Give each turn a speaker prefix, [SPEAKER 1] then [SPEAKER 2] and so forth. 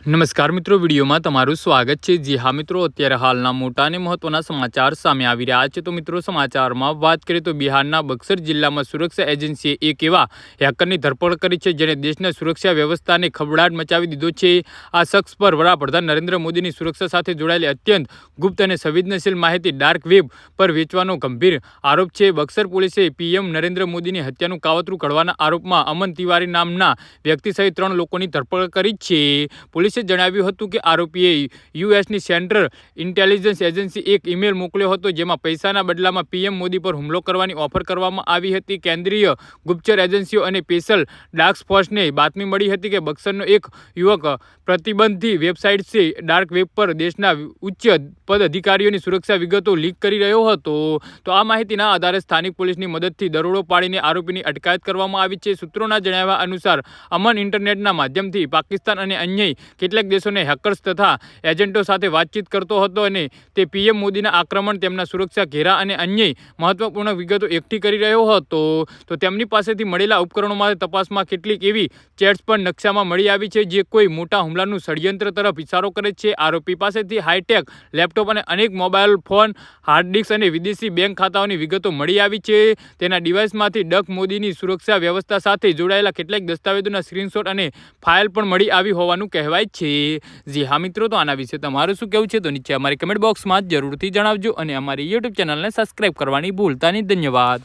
[SPEAKER 1] નમસ્કાર મિત્રો, વિડીયોમાં તમારું સ્વાગત છે। જી હા મિત્રો, અત્યારે હાલના મોટા અને મહત્વના સમાચાર સામે આવી રહ્યા છે। તો મિત્રો, સમાચારમાં વાત કરીએ તો બિહારના બક્સર જિલ્લામાં સુરક્ષા એજન્સીએ એક એવા હેકરની ધરપકડ કરી છે જેણે દેશના સુરક્ષા વ્યવસ્થાને ખળભળાટ મચાવી દીધો છે। આ શખ્સ પર વડાપ્રધાન નરેન્દ્ર મોદીની સુરક્ષા સાથે જોડાયેલી અત્યંત ગુપ્ત અને સંવેદનશીલ માહિતી ડાર્ક વેબ પર વેચવાનો ગંભીર આરોપ છે। બક્સર પોલીસે પીએમ નરેન્દ્ર મોદીની હત્યાનું કાવતરું ઘડવાના આરોપમાં અમન તિવારી નામના વ્યક્તિ સહિત 3 લોકોની ધરપકડ કરી છે। પોલીસે જણાવ્યું હતું કે આરોપીએ યુએસની સેન્ટ્રલ ઇન્ટેલિજન્સ એજન્સી એક ઈમેલ મોકલ્યો હતો જેમાં પૈસાના બદલામાં પીએમ મોદી પર હુમલો કરવાની ઓફર કરવામાં આવી હતી। કેન્દ્રીય ગુપ્તચર એજન્સીઓ અને સ્પેશિયલ ટાસ્ક ફોર્સને બાતમી મળી હતી કે બક્સરનો એક યુવક પ્રતિબંધિત વેબસાઇટ છે ડાર્ક વેબ પર દેશના ઉચ્ચ પદ અધિકારીઓની સુરક્ષા વિગતો લીક કરી રહ્યો હતો। તો આ માહિતીના આધારે સ્થાનિક પોલીસની મદદથી દરોડો પાડીને આરોપીની અટકાયત કરવામાં આવી છે। સૂત્રોના જણાવ્યા અનુસાર અમન ઇન્ટરનેટના માધ્યમથી પાકિસ્તાન અને અન્ય કેટલાક દેશોને હેકર્સ તથા એજન્ટો સાથે વાતચીત કરતો હતો અને તે પીએમ મોદીના આક્રમણ, તેમના સુરક્ષા ઘેરા અને અન્ય મહત્વપૂર્ણ વિગતો એકઠી કરી રહ્યો હતો। તો તેમની પાસેથી મળેલા ઉપકરણોમાં તપાસમાં કેટલીક એવી ચેટ્સ પણ નકશામાં મળી આવી છે જે કોઈ મોટા હુમલાનું ષડયંત્ર તરફ ઇશારો કરે છે। આરોપી પાસેથી હાઈટેક લેપટોપ અને અનેક મોબાઈલ ફોન, હાર્ડ ડિસ્ક અને વિદેશી બેંક ખાતાઓની વિગતો મળી આવી છે। તેના ડિવાઇસમાંથી ડક મોદીની સુરક્ષા વ્યવસ્થા સાથે જોડાયેલા કેટલાક દસ્તાવેજોના સ્ક્રીનશોટ અને ફાઇલ પણ મળી આવી હોવાનું કહેવાય છે। જી હા મિત્રો, તો આના વિશે તમારું શું કહેવું છે તો નીચે અમારી કમેન્ટ બોક્સમાં જરૂરથી જણાવજો અને અમારી યુટ્યુબ ચેનલને સબસ્ક્રાઇબ કરવાની ભૂલતા નહીં। ધન્યવાદ।